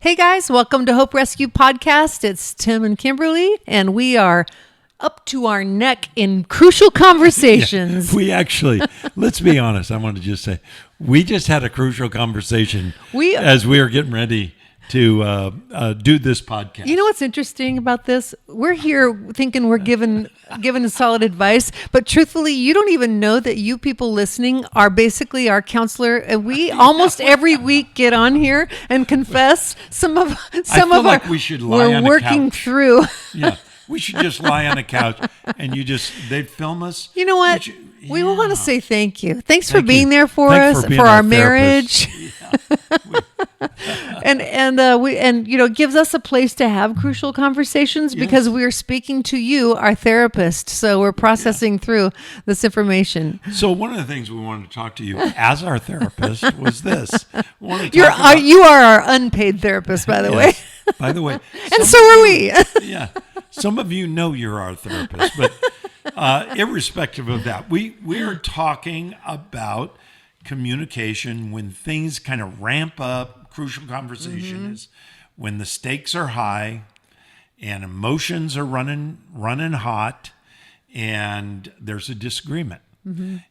Hey guys, welcome to Hope Rescue Podcast. It's Tim and Kimberly, and we are up to our neck in crucial conversations. Yeah, we actually, let's be honest, I want to just say, we just had a crucial conversation as we are getting ready to do this podcast. You know what's interesting about this? We're here thinking we're giving solid advice, but truthfully, you don't even know that you people listening are basically our counselor. And we almost every week get on here and confess some of like we should lie we're on a working couch. through. Yeah, we should just lie on a couch and they'd film us. You know what? We want to say thank you. Thanks for Thank being you. there for Thanks us, for being for our our marriage. Yeah. and it gives us a place to have crucial conversations because we are speaking to you, our therapist. So we're processing through this information. So one of the things we wanted to talk to you as our therapist was this. You are our unpaid therapist, by the way. By the way. And so are we. Yeah. Some of you know you're our therapist, but irrespective of that, we are talking about communication when things kind of ramp up. Crucial conversation is when the stakes are high and emotions are running hot and there's a disagreement.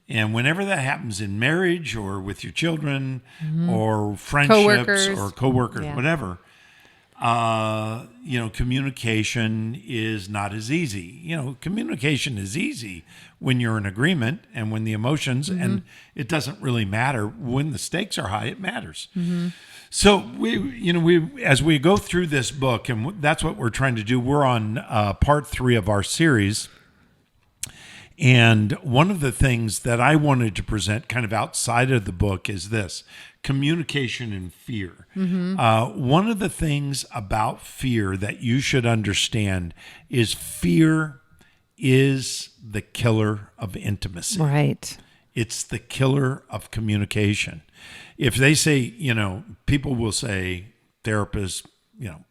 And whenever that happens in marriage or with your children or friendships or coworkers, whatever, communication is not as easy. Communication is easy when you're in agreement and when the emotions, and it doesn't really matter when the stakes are high, it matters. So we as we go through this book, and that's what we're trying to do. We're on part 3 of our series. And one of the things that I wanted to present kind of outside of the book is this: communication and fear. One of the things about fear that you should understand is fear is the killer of intimacy. Right. It's the killer of communication. If they say, people will say, therapists,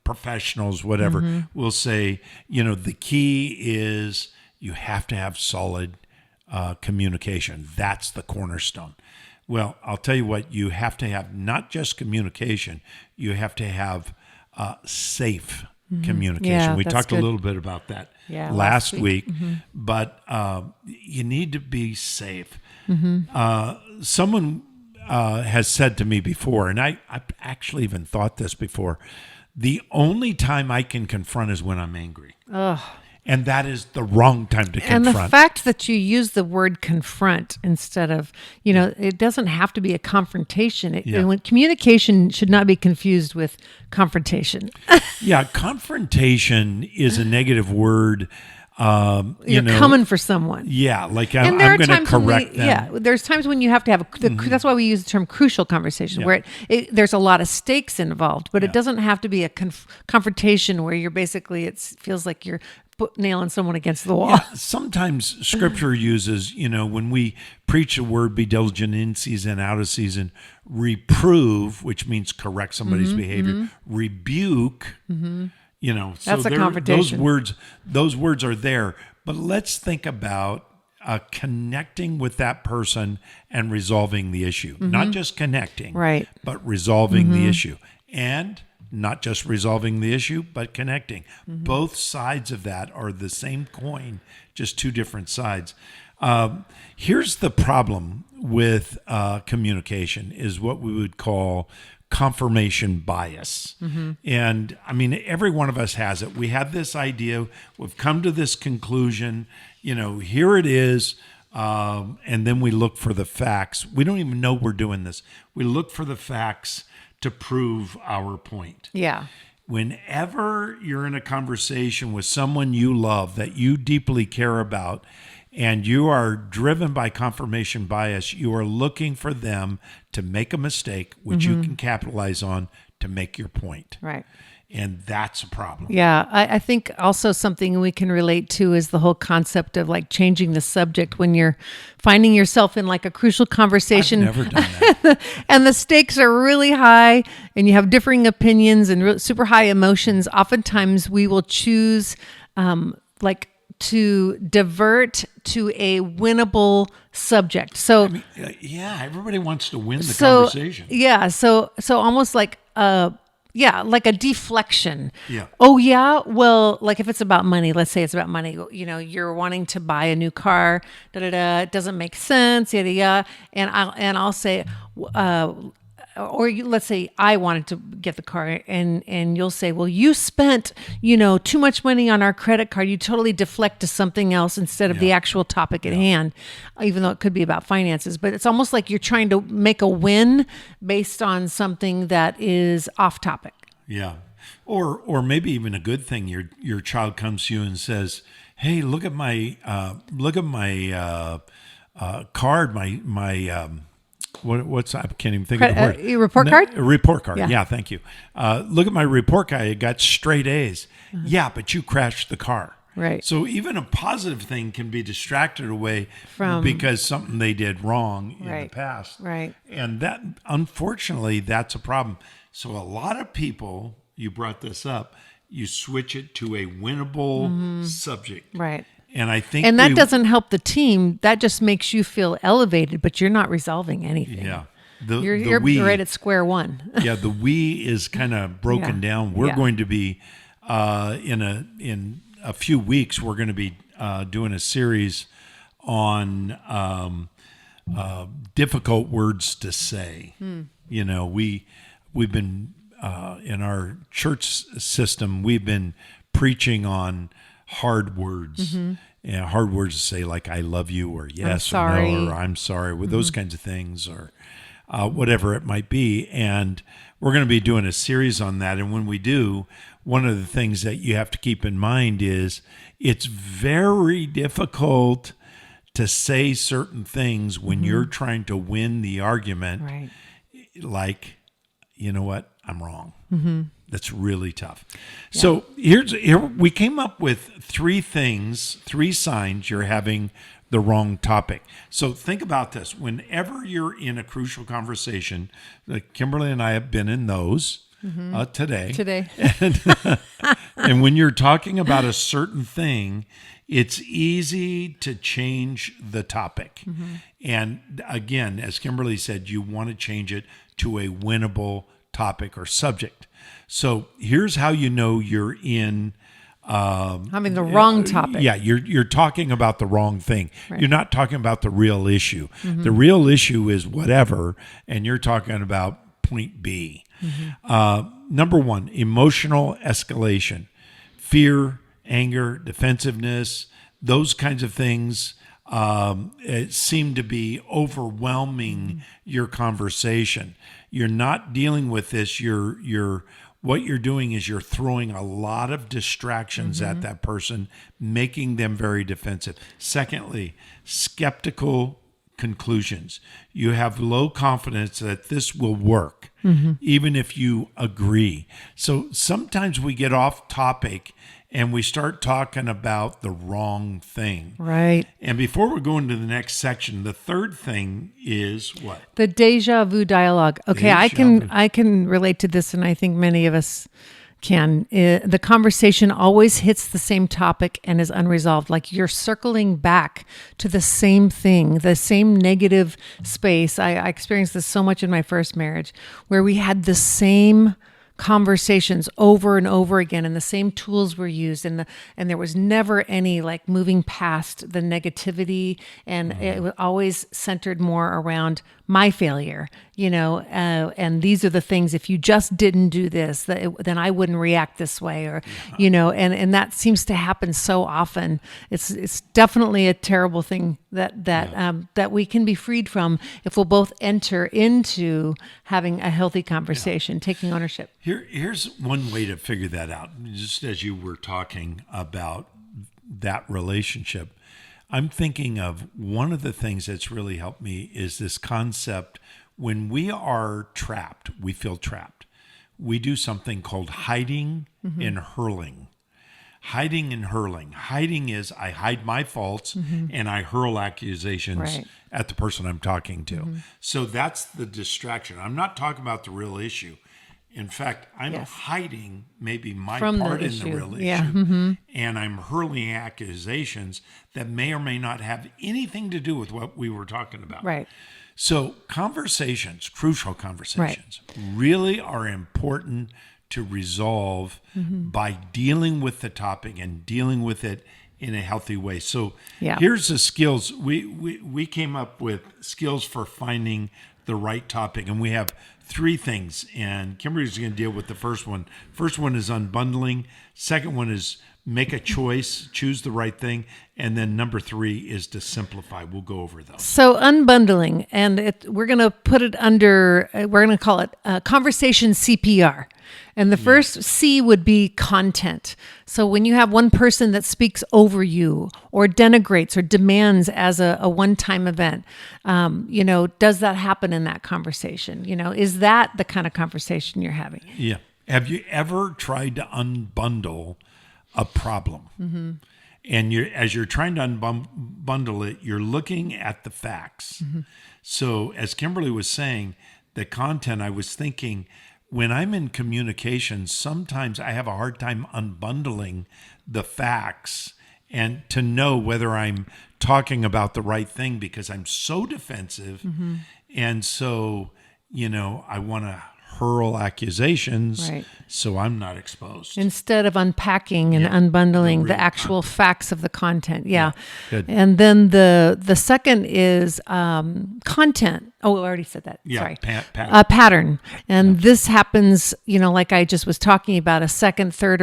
professionals, whatever, will say, the key is you have to have solid communication. That's the cornerstone. Well, I'll tell you what, you have to have not just communication, you have to have safe communication. Yeah, we that's talked good. a little bit about that last week, but you need to be safe. Someone has said to me before, and I've actually even thought this before, the only time I can confront is when I'm angry. And that is the wrong time to confront. And the fact that you use the word confront instead of, it doesn't have to be a confrontation. When communication should not be confused with confrontation. Yeah, confrontation is a negative word. You're coming for someone. Yeah, like I'm going to correct them. Yeah, there's times when you have to have that's why we use the term crucial conversation, where there's a lot of stakes involved, but it doesn't have to be a confrontation where you're basically, it feels like you're nailing someone against the wall. Yeah, sometimes scripture uses, when we preach the word, be diligent in season, out of season, reprove, which means correct somebody's behavior, rebuke, That's a confrontation. Those words are there. But let's think about connecting with that person and resolving the issue. Not just connecting, right, but resolving the issue. And not just resolving the issue, but connecting. Both sides of that are the same coin, just two different sides. Here's the problem with communication is what we would call confirmation bias. And I mean, every one of us has it. We have this idea, we've come to this conclusion, here it is. And then we look for the facts. We don't even know we're doing this. We look for the facts to prove our point. Yeah. Whenever you're in a conversation with someone you love that you deeply care about, and you are driven by confirmation bias, you are looking for them to make a mistake, which you can capitalize on to make your point. Right. And that's a problem. Yeah. I think also something we can relate to is the whole concept of like changing the subject when you're finding yourself in like a crucial conversation. I've never done that. And the stakes are really high and you have differing opinions and super high emotions. Oftentimes we will choose to divert to a winnable subject. So everybody wants to win the conversation. Yeah. So almost like like a deflection. Yeah. Oh yeah. Well, like if it's about money, let's say it's about money. You're wanting to buy a new car. Da da da. It doesn't make sense. Yada yada. And I'll say, let's say I wanted to get the car, and you'll say, well, you spent too much money on our credit card. You totally deflect to something else instead of the actual topic at hand, even though it could be about finances. But it's almost like you're trying to make a win based on something that is off topic. Yeah. Or maybe even a good thing. Your child comes to you and says, "Hey, look at my card, my what's I can't even think of the word. Your report card? A report card. Yeah. Yeah, thank you. Look at my report card. It got straight A's. Yeah, but you crashed the car. Right. So even a positive thing can be distracted away From because something they did wrong in the past. Right. And that, unfortunately, that's a problem. So a lot of people, you brought this up, you switch it to a winnable subject. Right. And I think that doesn't help the team. That just makes you feel elevated, but you're not resolving anything. Yeah. You're right at square one. Yeah, the we is kind of broken down. We're going to be in a few weeks. We're going to be doing a series on difficult words to say. We've been in our church system. We've been preaching on hard words. Hard words to say, like "I love you" or "yes" or "no" or "I'm sorry," with those kinds of things, or whatever it might be. And we're going to be doing a series on that. And when we do, one of the things that you have to keep in mind is it's very difficult to say certain things when you're trying to win the argument. Right. Like, you know what? I'm wrong. That's really tough. Yeah. So here we came up with three signs you're having the wrong topic. So think about this. Whenever you're in a crucial conversation, like Kimberly and I have been in those today. And when you're talking about a certain thing, it's easy to change the topic. And again, as Kimberly said, you want to change it to a winnable topic or subject. So here's how you know you're in having the wrong topic. Yeah, you're talking about the wrong thing. Right. You're not talking about the real issue. The real issue is whatever, and you're talking about point B. Number one, emotional escalation, fear, anger, defensiveness, those kinds of things seem to be overwhelming your conversation. You're not dealing with this. What you're doing is you're throwing a lot of distractions at that person, making them very defensive. Secondly, skeptical conclusions. You have low confidence that this will work, even if you agree. So sometimes we get off topic and we start talking about the wrong thing. Right. And before we go into the next section, the third thing is what? The déjà vu dialogue. Okay, I can relate to this, and I think many of us can. The conversation always hits the same topic and is unresolved. Like you're circling back to the same thing, the same negative space. I experienced this so much in my first marriage, where we had the same conversations over and over again, and the same tools were used, and there was never any like moving past the negativity, and it was always centered more around my failure, and these are the things, if you just didn't do this, then I wouldn't react this way, or and that seems to happen so often. It's definitely a terrible thing that we can be freed from if we'll both enter into having a healthy conversation, taking ownership. Here's one way to figure that out. Just as you were talking about that relationship, I'm thinking of one of the things that's really helped me is this concept. When we are trapped, we feel trapped. We do something called hiding and hurling. Hiding and hurling. Hiding is I hide my faults and I hurl accusations at the person I'm talking to. So that's the distraction. I'm not talking about the real issue. In fact, I'm hiding maybe my part in the real issue, and I'm hurling accusations that may or may not have anything to do with what we were talking about. Right. So conversations, crucial conversations, really are important to resolve by dealing with the topic and dealing with it in a healthy way. So here's the skills. We came up with skills for finding the right topic, and we have 3 things, and Kimberly's going to deal with the first one. First one is unbundling. Second one is make a choice, choose the right thing. And then number 3 is to simplify. We'll go over those. So unbundling, and we're going to put it under, we're going to call it conversation CPR. And the first C would be content. So when you have one person that speaks over you or denigrates or demands as a one-time event, does that happen in that conversation? Is that the kind of conversation you're having? Yeah. Have you ever tried to unbundle a problem? And as you're trying to unbundle it, you're looking at the facts. So as Kimberly was saying, the content, I was thinking, when I'm in communication, sometimes I have a hard time unbundling the facts and to know whether I'm talking about the right thing because I'm so defensive. And so, I want to hurl accusations so I'm not exposed. Instead of unpacking and unbundling the actual facts of the content. Yeah. Good. And then the second is content. Oh, I already said that. Yeah, Sorry. pattern. Pattern. And this happens, like I just was talking about, a second, third,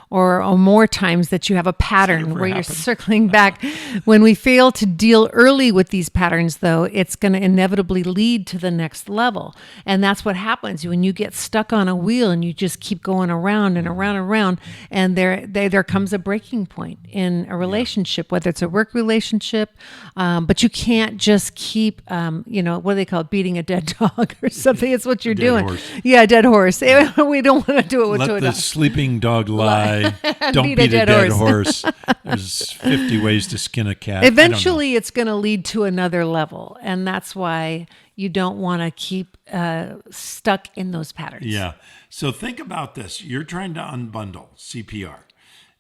or more times that you have a pattern where you're circling back. When we fail to deal early with these patterns, though, it's going to inevitably lead to the next level. And that's what happens when you get stuck on a wheel and you just keep going around and around and around. And there comes a breaking point in a relationship, whether it's a work relationship, but you can't just keep, what do they call it, beating a dead dog or something. It's what you're doing. Horse. Yeah, dead horse. We don't want to do it with Let the dog. sleeping dog lie. Don't beat a dead horse. There's 50 ways to skin a cat. Eventually, it's going to lead to another level. And that's why you don't want to keep stuck in those patterns. Yeah. So think about this. You're trying to unbundle CPR.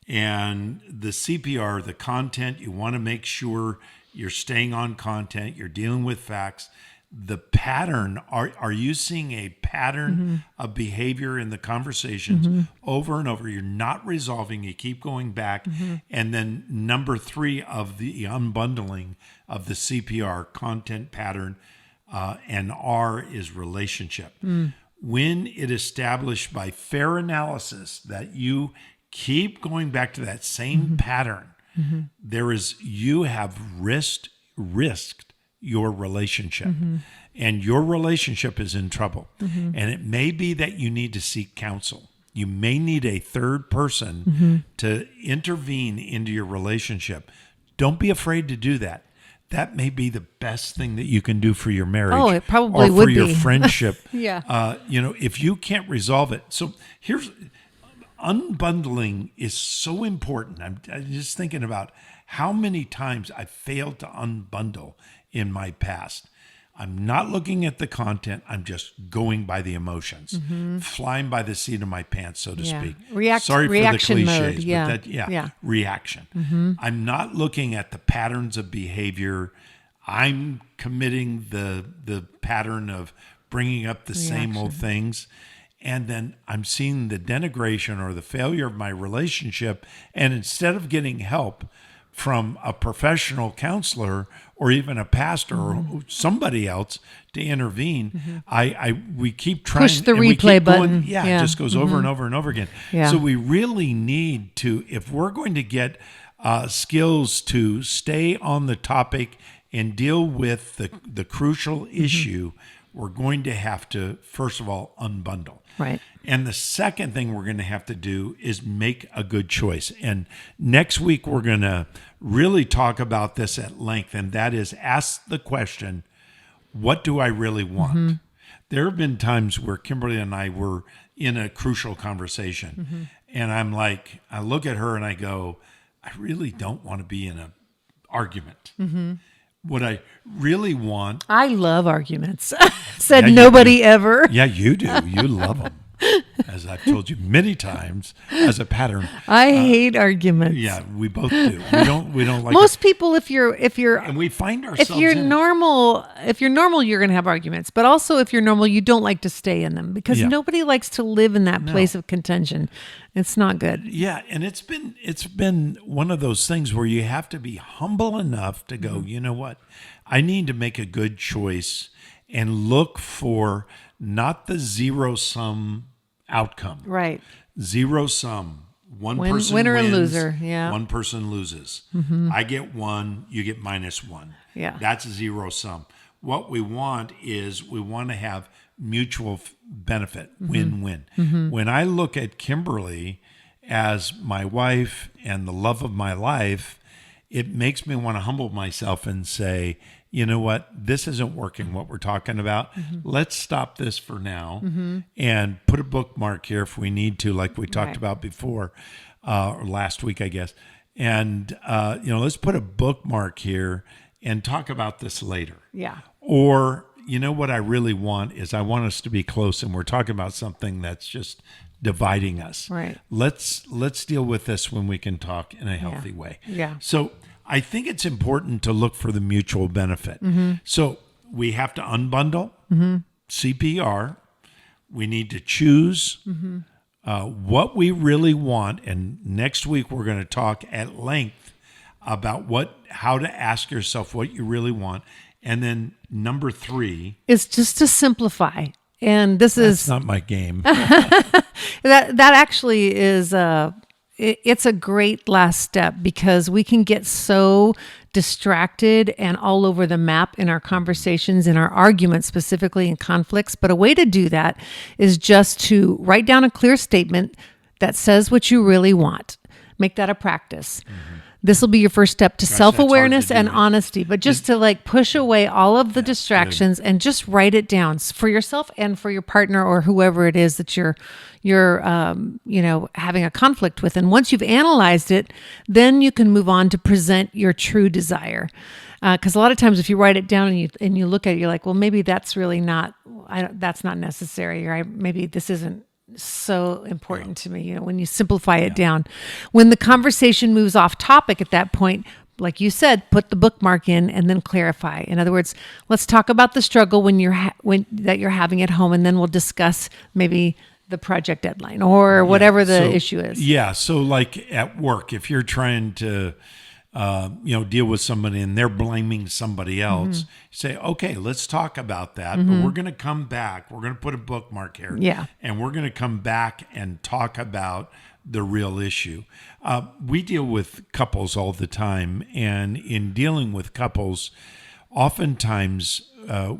And the CPR, the content, you want to make sure you're staying on content, you're dealing with facts. The pattern, are you seeing a pattern of behavior in the conversations over and over? You're not resolving, you keep going back. And then number 3 of the unbundling of the CPR, content, pattern, and R is relationship. When it established by fair analysis that you keep going back to that same pattern, you have risked your relationship, and your relationship is in trouble. And it may be that you need to seek counsel. You may need a third person to intervene into your relationship. Don't be afraid to do that. That may be the best thing that you can do for your marriage. Oh, it probably or would for your be. friendship. Yeah. If you can't resolve it. So unbundling is so important. I'm just thinking about how many times I failed to unbundle in my past. I'm not looking at the content. I'm just going by the emotions, flying by the seat of my pants, so to speak. Sorry for the reaction cliches, mode. Yeah. but reaction. I'm not looking at the patterns of behavior. I'm committing the pattern of bringing up the same old things. And then I'm seeing the denigration or the failure of my relationship. And instead of getting help from a professional counselor or even a pastor or somebody else to intervene, we keep trying. Push the and we replay keep going. button. It just goes over and over and over again. Yeah. So we really need to, if we're going to get skills to stay on the topic and deal with the crucial issue, we're going to have to, first of all, unbundle. Right. And the second thing we're going to have to do is make a good choice. And next week, we're going to really talk about this at length. And that is ask the question, what do I really want? There have been times where Kimberly and I were in a crucial conversation. And I'm like, I look at her and I go, I really don't want to be in an argument. What I really want. I love arguments. Said nobody ever. Yeah, you do. You love them. as I've told you many times, as a pattern. I hate arguments. Yeah, we both do. We don't like Most people, if you're and we find ourselves if you're in it. normal, you're going to have arguments. But also, if you're normal, you don't like to stay in them because Yeah. nobody likes to live in that place of contention. It's not good. Yeah, and it's been one of those things where you have to be humble enough to go, you know what? I need to make a good choice and look for not the zero sum outcome. Right. Zero sum. One person winner wins, and loser. Yeah. one person loses. I get one, you get -1. Yeah. That's zero sum. What we want is we want to have mutual benefit, win-win. When I look at Kimberly as my wife and the love of my life, it makes me want to humble myself and say, you know what, this isn't working, what we're talking about. Let's stop this for now and put a bookmark here if we need to, like we talked Right. about before, or last week, I guess. And, let's put a bookmark here and talk about this later. Yeah. Or, you know what I really want is I want us to be close, and we're talking about something that's just dividing us. Right. Let's deal with this when we can talk in a healthy way. Yeah. So I think it's important to look for the mutual benefit. So we have to unbundle CPR. We need to choose what we really want. And next week, we're going to talk at length about how to ask yourself what you really want. And then number 3, It's just to simplify. And this that's is not my game. that actually is it's a great last step because we can get so distracted and all over the map in our conversations, in our arguments, specifically in conflicts. But a way to do that is just to write down a clear statement that says what you really want. Make that a practice. This will be your first step to Gosh, self-awareness that's hard and to do. honesty, but just to like push away all of the distractions and just write it down for yourself and for your partner or whoever it is that you're having a conflict with. And once you've analyzed it, then you can move on to present your true desire. Because a lot of times, if you write it down and you look at it, you're like, well, maybe that's really not. That's not necessary, or maybe this isn't so important to me. When you simplify it down, when the conversation moves off topic at that point, like you said, put the bookmark in and then clarify. In other words, let's talk about the struggle that you're having at home, and then we'll discuss maybe the project deadline or whatever the issue is. Yeah. So like at work, if you're trying to, deal with somebody and they're blaming somebody else, you say, okay, let's talk about that. But we're going to come back. We're going to put a bookmark here. Yeah. And we're going to come back and talk about the real issue. We deal with couples all the time. And in dealing with couples, oftentimes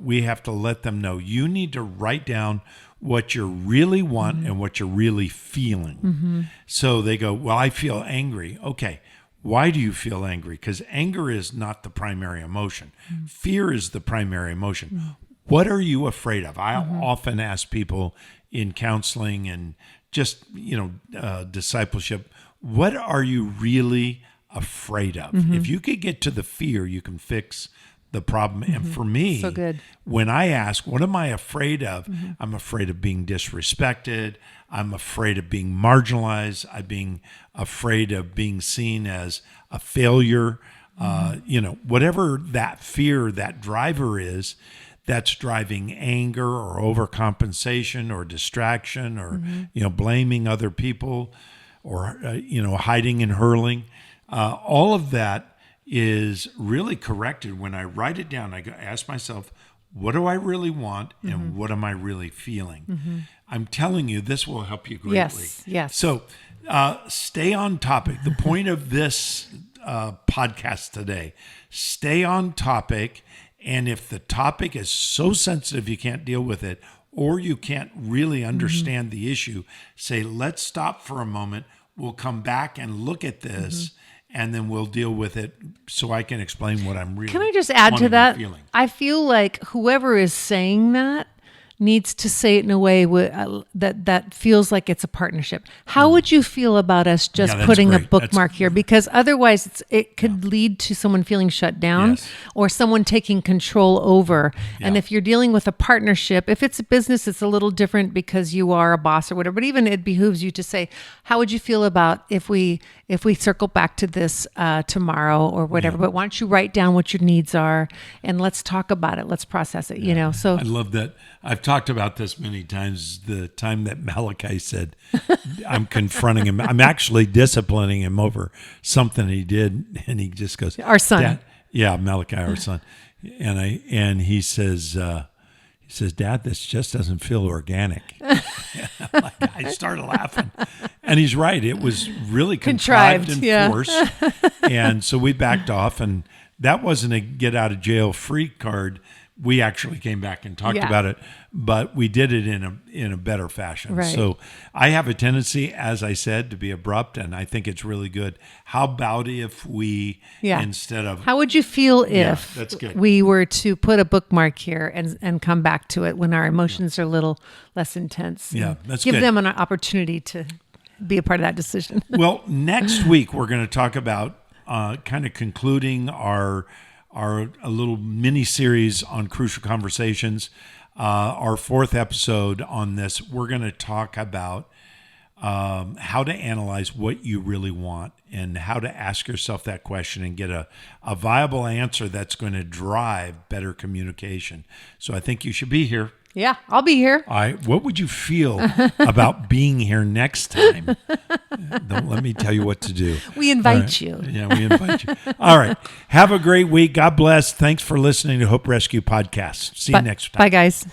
we have to let them know you need to write down what you really want and what you're really feeling. So they go, well, I feel angry. Okay. Why do you feel angry? Because anger is not the primary emotion. Fear is the primary emotion. What are you afraid of? I often ask people in counseling and just, discipleship, what are you really afraid of? If you could get to the fear, you can fix the problem. And for me, So good. when I ask, what am I afraid of? I'm afraid of being disrespected. I'm afraid of being marginalized. I'm being afraid of being seen as a failure. Whatever that fear, that driver is, that's driving anger or overcompensation or distraction or, blaming other people or, hiding and hurling. All of that is really corrected when I write it down. I ask myself, what do I really want and what am I really feeling? I'm telling you, this will help you greatly. Yes. So stay on topic. The point of this podcast today, stay on topic. And if the topic is so sensitive you can't deal with it, or you can't really understand the issue, say, let's stop for a moment. We'll come back and look at this. And then we'll deal with it so I can explain what I'm really Can I just add to wanting that? and feeling. I feel like whoever is saying that needs to say it in a way that feels like it's a partnership. How would you feel about us just that's putting a great. bookmark here? Because otherwise it could lead to someone feeling shut down Yes. or someone taking control over. And Yeah. if you're dealing with a partnership, if it's a business, it's a little different because you are a boss or whatever. But even it behooves you to say, how would you feel about if we circle back to this tomorrow or whatever? But why don't you write down what your needs are and let's talk about it. Let's process it. You know. So I love that. I've talked about this many times. The time that Malachi said, I'm confronting him. I'm actually disciplining him over something he did. And he just goes, our son. Dad, yeah, Malachi, our son. And he says, Dad, this just doesn't feel organic. I started laughing. And he's right. It was really contrived and yeah. forced. And so we backed off, and that wasn't a get out of jail free card. We actually came back and talked about it, but we did it in a better fashion. Right. So I have a tendency, as I said, to be abrupt, and I think it's really good. How about if we, instead of... How would you feel if that's good. we were to put a bookmark here and come back to it when our emotions are a little less intense? Yeah, that's Give good. them an opportunity to be a part of that decision. Well, next week we're going to talk about kind of concluding our a little mini series on crucial conversations. Our fourth episode on this, we're going to talk about how to analyze what you really want and how to ask yourself that question and get a viable answer that's going to drive better communication. So I think you should be here. Yeah, I'll be here. What would you feel about being here next time? Don't let me tell you what to do. We invite you. Yeah, we invite you. All right. Have a great week. God bless. Thanks for listening to Hope Rescue Podcast. See you next time. Bye, guys.